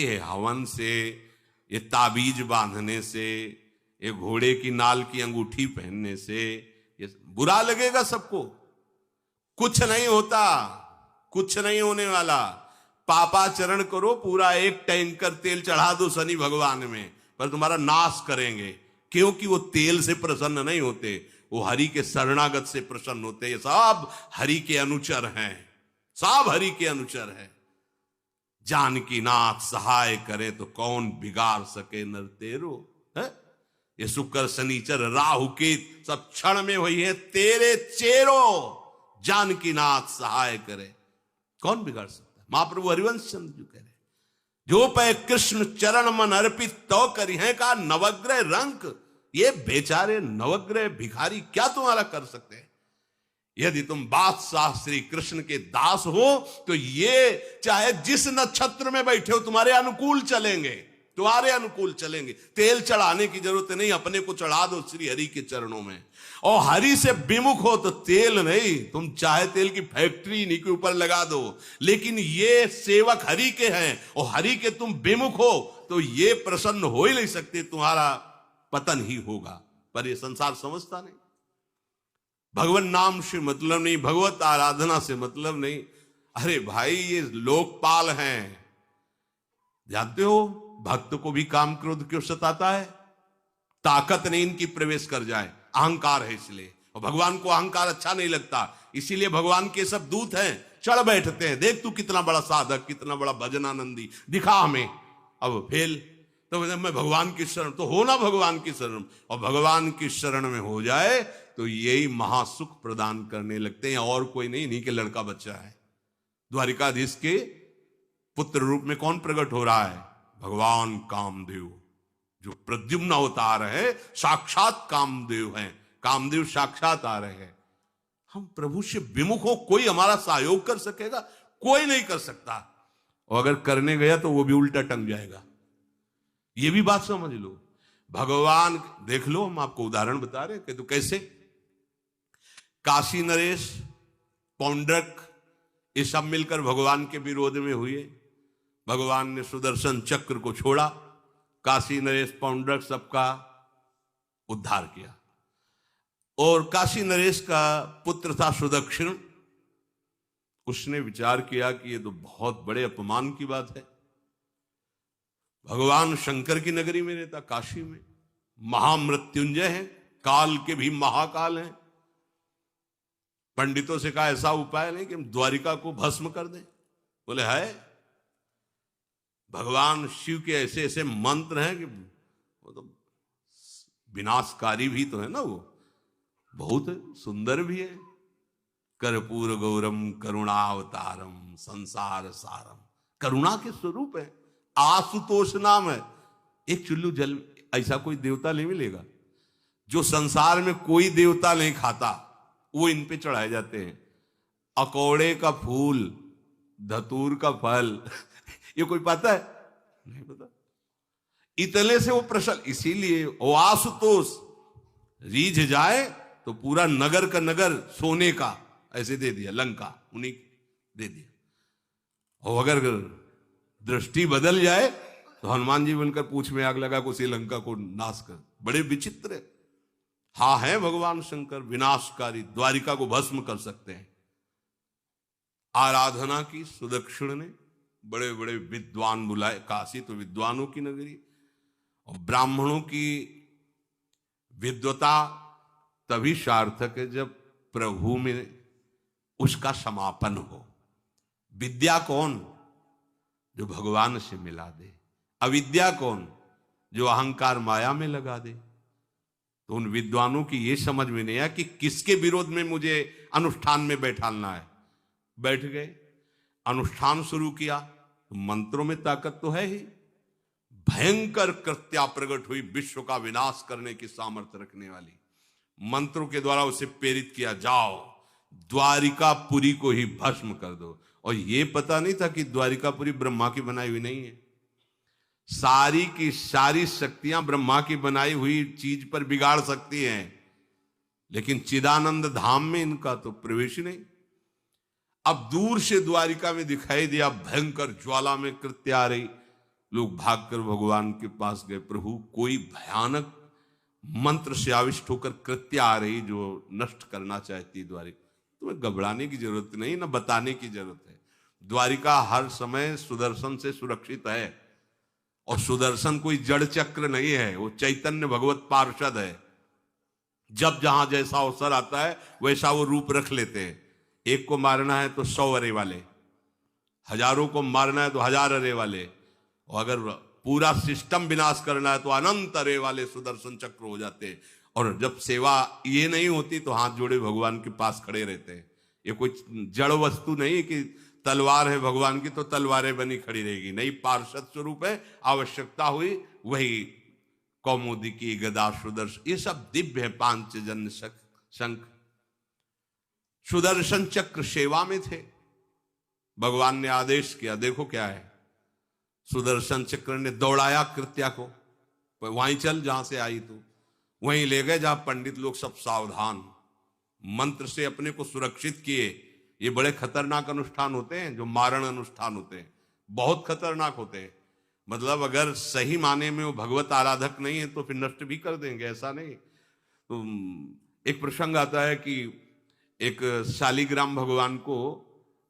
ये हवन से, ये ताबीज बांधने से, ये घोड़े की नाल की अंगूठी पहनने से ये बुरा लगेगा सबको। कुछ नहीं होता, कुछ नहीं होने वाला। पापाचरण करो, पूरा एक टैंकर तेल चढ़ा दो शनि भगवान में, पर तुम्हारा नाश करेंगे, क्योंकि वो तेल से प्रसन्न नहीं होते, वो हरि के शरणागत से प्रसन्न होते। ये सब हरि के अनुचर हैं, सब हरि के अनुचर हैं। जानकी नाथ सहाय करे तो कौन बिगाड़ सके नर तेरो, है? ये शुक्र शनिचर राहु केत सब क्षण में हुई है तेरे चेरो। जानकी नाथ सहाय करे, कौन बिगाड़ सकता है? महाप्रभु हरिवंश चंद्र जी कह रहे, जो पे कृष्ण चरण मन अर्पित तो करी है का नवग्रह रंक। ये बेचारे नवग्रह भिखारी क्या तुम्हारा कर सकते हैं? यदि तुम बादशाह श्री कृष्ण के दास हो तो ये चाहे जिस नक्षत्र में बैठे हो तुम्हारे अनुकूल चलेंगे, तुम्हारे अनुकूल चलेंगे। तेल चढ़ाने की जरूरत नहीं, अपने को चढ़ा दो श्री हरि के चरणों में। और हरि से विमुख हो तो तेल नहीं, तुम चाहे तेल की फैक्ट्री इन्हीं के ऊपर लगा दो, लेकिन ये सेवक हरि के हैं और हरि के तुम विमुख हो तो ये प्रसन्न हो ही नहीं सकते, तुम्हारा पतन ही होगा। पर ये संसार समझता नहीं, भगवान नाम से मतलब नहीं, भगवत आराधना से मतलब नहीं। अरे भाई ये लोकपाल हैं, जानते हो भक्त को भी काम क्रोध क्यों सताता है? ताकत नहीं इनकी प्रवेश कर जाए, अहंकार है इसलिए। और भगवान को अहंकार अच्छा नहीं लगता, इसीलिए भगवान के सब दूत हैं चढ़ बैठते हैं, देख तू कितना बड़ा साधक, कितना बड़ा भजनानंदी, दिखा हमें। अब फेल तो मैं भगवान की शरण, तो हो ना भगवान की शरण, और भगवान की शरण में हो जाए तो यही महासुख प्रदान करने लगते हैं, और कोई नहीं, इन्हीं के लड़का बच्चा है। द्वारिकाधीश के पुत्र रूप में कौन प्रकट हो रहा है? भगवान कामदेव, जो प्रद्युम्न अवतार है, साक्षात कामदेव हैं, कामदेव साक्षात आ रहे हैं। हम प्रभु से विमुख हो, कोई हमारा सहयोग कर सकेगा? कोई नहीं कर सकता, और अगर करने गया तो वो भी उल्टा टंग जाएगा। ये भी बात समझ लो। भगवान देख लो, हम आपको उदाहरण बता रहे हैं कि तो कैसे काशी नरेश, पौंड्रक, ये सब मिलकर भगवान के विरोध में हुए। भगवान ने सुदर्शन चक्र को छोड़ा, काशी नरेश पौंड्रक सबका उद्धार किया। और काशी नरेश का पुत्र था सुदक्षिण, उसने विचार किया कि ये तो बहुत बड़े अपमान की बात है। भगवान शंकर की नगरी में रहता, काशी में महामृत्युंजय है, काल के भी महाकाल हैं। पंडितों से कहा ऐसा उपाय नहीं कि हम द्वारिका को भस्म कर दें? बोले है, भगवान शिव के ऐसे ऐसे मंत्र हैं कि वो तो विनाशकारी भी तो है ना, वो बहुत सुंदर भी है। कर्पूर गौरम करुणावतारम संसार सारम, करुणा के स्वरूप है। आशुतोष नाम है, एक चुल्लू जल ऐसा कोई देवता नहीं मिलेगा जो संसार में कोई देवता नहीं खाता, वो इन पे चढ़ाए जाते हैं। अकौड़े का फूल, धतूर का फल ये कोई पता है? नहीं पता। इतने से वो प्रसन्न, इसीलिए वो आशुतोष रीझ जाए तो पूरा नगर का नगर सोने का ऐसे दे दिया, लंका उन्हीं दे दिया। और अगर दृष्टि बदल जाए तो हनुमान जी बनकर पूंछ में आग लगा को श्रीलंका को नाश कर। बड़े विचित्र हाँ है भगवान शंकर, विनाशकारी, द्वारिका को भस्म कर सकते हैं। आराधना की सुदक्षिण ने, बड़े बड़े विद्वान बुलाए, काशी तो विद्वानों की नगरी, और ब्राह्मणों की विद्वता तभी सार्थक है जब प्रभु में उसका समापन हो। विद्या कौन? जो भगवान से मिला दे। अविद्या कौन? जो अहंकार माया में लगा दे। तो उन विद्वानों की ये समझ में नहीं आया कि किसके विरोध में मुझे अनुष्ठान में बैठालना है। बैठ गए, अनुष्ठान शुरू किया, तो मंत्रों में ताकत तो है ही। भयंकर कृत्या प्रकट हुई, विश्व का विनाश करने की सामर्थ्य रखने वाली। मंत्रों के द्वारा उसे प्रेरित किया, जाओ द्वारिकापुरी को ही भस्म कर दो। और ये पता नहीं था कि द्वारिकापुरी ब्रह्मा की बनाई हुई नहीं है। सारी की सारी शक्तियां ब्रह्मा की बनाई हुई चीज पर बिगाड़ सकती हैं, लेकिन चिदानंद धाम में इनका तो प्रवेश नहीं। अब दूर से द्वारिका में दिखाई दिया, भयंकर ज्वाला में कृत्य आ रही, लोग भागकर भगवान के पास गए, प्रभु कोई भयानक मंत्र से आविष्ट होकर कृत्या आ रही जो नष्ट करना चाहती द्वारिका। तुम्हें घबराने की जरूरत नहीं, ना बताने की जरूरत है। द्वारिका हर समय सुदर्शन से सुरक्षित है, और सुदर्शन कोई जड़ चक्र नहीं है, वो चैतन्य भगवत पार्षद है। जब जहां जैसा अवसर आता है वैसा वो रूप रख लेते हैं। एक को मारना है तो 100 अरे वाले, हजारों को मारना है तो 1000 अरे वाले, और अगर पूरा सिस्टम विनाश करना है तो अनंत अरे वाले सुदर्शन चक्र हो जाते हैं। और जब सेवा ये नहीं होती तो हाथ जोड़े भगवान के पास खड़े रहते हैं। ये कोई जड़ वस्तु नहीं कि तलवार है भगवान की तो तलवारें बनी खड़ी रहेगी, नहीं, पार्षद स्वरूप है। आवश्यकता हुई वही कौमुदी की गदा सुदर्शन, ये सब दिव्य है। पांचजन्य शंख सुदर्शन चक्र सेवा में थे। भगवान ने आदेश किया, देखो क्या है, सुदर्शन चक्र ने दौड़ाया कृत्या को, वहीं चल जहां से आई तू, वहीं ले गए जहां पंडित लोग सब सावधान, मंत्र से अपने को सुरक्षित किए। ये बड़े खतरनाक अनुष्ठान होते हैं, जो मारण अनुष्ठान होते हैं, बहुत खतरनाक होते हैं। मतलब अगर सही माने में वो भगवत आराधक नहीं है तो फिर नष्ट भी कर देंगे, ऐसा नहीं। तो एक प्रसंग आता है कि एक शालिग्राम भगवान को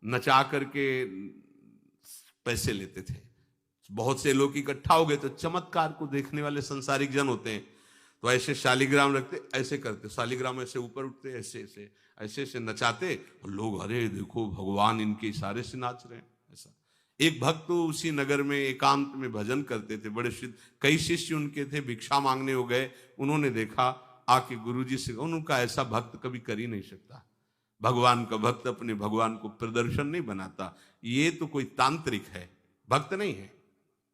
नचा करके पैसे लेते थे। बहुत से लोग इकट्ठा हो गए, तो चमत्कार को देखने वाले संसारिक जन होते हैं, तो ऐसे शालिग्राम रखते, ऐसे करते, शालिग्राम ऐसे ऊपर उठते, ऐसे ऐसे ऐसे ऐसे नचाते, और लोग अरे देखो भगवान इनके इशारे से नाच रहे हैं। ऐसा एक भक्त तो उसी नगर में एकांत में भजन करते थे, बड़े कई शिष्य उनके थे, भिक्षा मांगने हो गए, उन्होंने देखा, आके गुरुजी से, उनका ऐसा भक्त कभी कर ही नहीं सकता। भगवान का भक्त अपने भगवान को प्रदर्शन नहीं बनाता, ये तो कोई तांत्रिक है, भक्त नहीं है।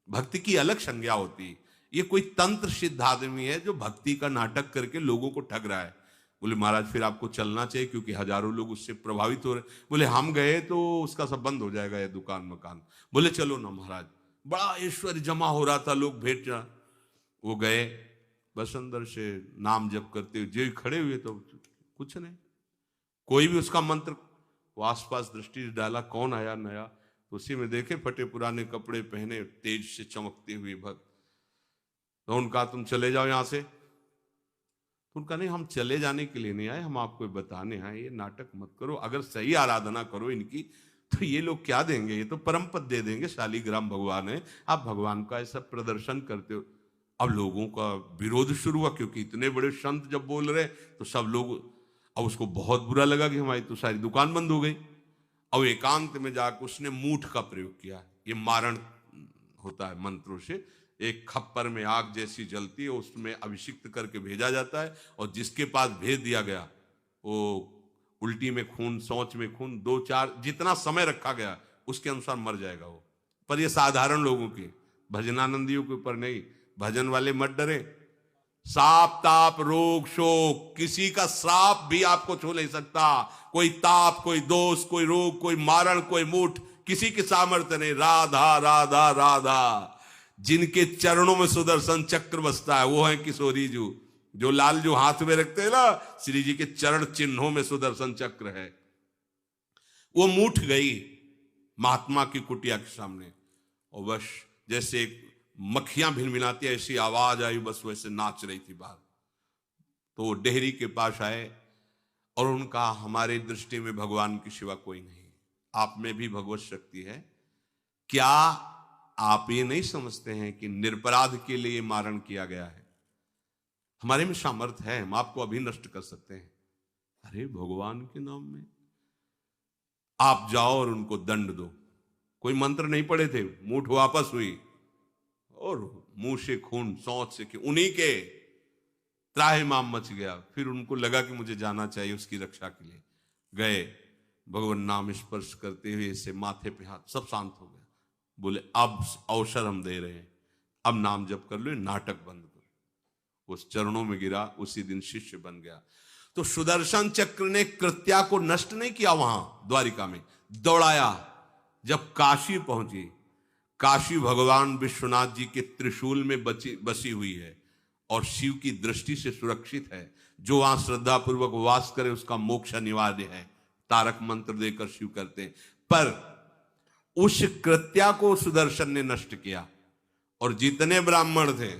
भक्ति की अलग संज्ञा होती है। ये कोई तंत्र सिद्ध आदमी है जो भक्ति का नाटक करके लोगों को ठग रहा है। बोले महाराज फिर आपको चलना चाहिए, क्योंकि हजारों लोग उससे प्रभावित हो रहे। बोले हम गए तो उसका सब बंद हो जाएगा, ये दुकान मकान। बोले चलो ना महाराज, बड़ा ऐश्वर्य जमा हो रहा था, लोग भेंट जा। वो गए, बस अंदर से नाम जप करते हुए जो खड़े हुए, तो कुछ नहीं, कोई भी उसका मंत्र, वो आसपास दृष्टि डाला, कौन आया नया, तो उसी में देखे फटे पुराने कपड़े पहने, तेज से चमकते हुए भक्त। तो उनका तुम चले जाओ यहां से। तो उनका नहीं, हम चले जाने के लिए नहीं आए, हम आपको बताने आए, ये नाटक मत करो, अगर सही आराधना करो इनकी तो ये लोग क्या देंगे, ये तो परम पद दे देंगे, शालिग्राम भगवान है, आप भगवान का ऐसा प्रदर्शन करते हो। अब लोगों का विरोध शुरू हुआ, क्योंकि इतने बड़े संत जब बोल रहे तो सब लोग, अब उसको बहुत बुरा लगा कि हमारी तो सारी दुकान बंद हो गई। अब एकांत में जाकर उसने मूठ का प्रयोग किया। ये मारण होता है मंत्रों से, एक खप्पर में आग जैसी जलती है, उसमें अभिषिक्त करके भेजा जाता है, और जिसके पास भेज दिया गया वो उल्टी में खून, शौच में खून, 2-4 जितना समय रखा गया उसके अनुसार मर जाएगा वो। पर ये साधारण लोगों की, भजनानंदियों के ऊपर नहीं। भजन वाले मत डरे, साप ताप रोग शोक, किसी का श्राप भी आपको छू नहीं सकता। कोई ताप, कोई दोष, कोई रोग, कोई मारण, कोई मूठ, किसी की सामर्थ्य नहीं। राधा राधा राधा, जिनके चरणों में सुदर्शन चक्र बसता है वो है किशोरी जी, जो लाल जो हाथ में रखते हैं ना, श्री जी के चरण चिन्हों में सुदर्शन चक्र है। वो मूठ गई महात्मा की कुटिया के सामने, और बस जैसे मक्खियां भिनभिनाती ऐसी आवाज आई, बस वैसे नाच रही थी बाहर। तो डेहरी के पास आए और उनका, हमारे दृष्टि में भगवान की सिवा कोई नहीं, आप में भी भगवत शक्ति है, क्या आप ये नहीं समझते हैं कि निरपराध के लिए मारण किया गया है? हमारे में सामर्थ्य है, हम आपको अभी नष्ट कर सकते हैं। अरे भगवान के नाम में आप जाओ और उनको दंड दो। कोई मंत्र नहीं पड़े थे, मूठ वापस हुई और मुंह से खून, सोच से उन्हीं के त्राहिमाम मच गया। फिर उनको लगा कि मुझे जाना चाहिए उसकी रक्षा के लिए, गए, भगवान नाम स्पर्श करते हुए से माथे पे हाथ, सब शांत हो गया। बोले अब अवसर हम दे रहे हैं, अब नाम जप कर लो, नाटक बंद करो। उस चरणों में गिरा, उसी दिन शिष्य बन गया। तो सुदर्शन चक्र ने कृत्या को नष्ट नहीं किया, वहां द्वारिका में दौड़ाया। जब काशी पहुंची, काशी भगवान विश्वनाथ जी के त्रिशूल में बसी हुई है और शिव की दृष्टि से सुरक्षित है। जो वहां श्रद्धा पूर्वक वास करे उसका मोक्ष अनिवार्य है, तारक मंत्र देकर शिव करते हैं। पर उस कृत्या को सुदर्शन ने नष्ट किया। और जितने ब्राह्मण थे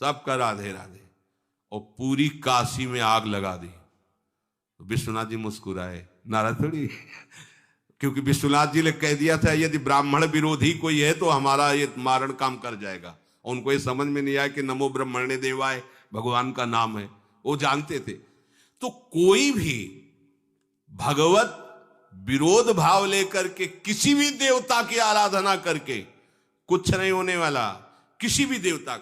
सबका राधे राधे, और पूरी काशी में आग लगा दी। तो विश्वनाथ जी मुस्कुराए, नाराज थोड़ी, क्योंकि विश्वनाथ जी ने कह दिया था यदि ब्राह्मण विरोधी कोई है तो हमारा ये मारण काम कर जाएगा। उनको ये समझ में नहीं आया कि नमो ब्रह्मणे देवाय भगवान का नाम है, वो जानते थे। तो कोई भी भगवत विरोध भाव लेकर के किसी भी देवता की आराधना करके कुछ नहीं होने वाला, किसी भी देवता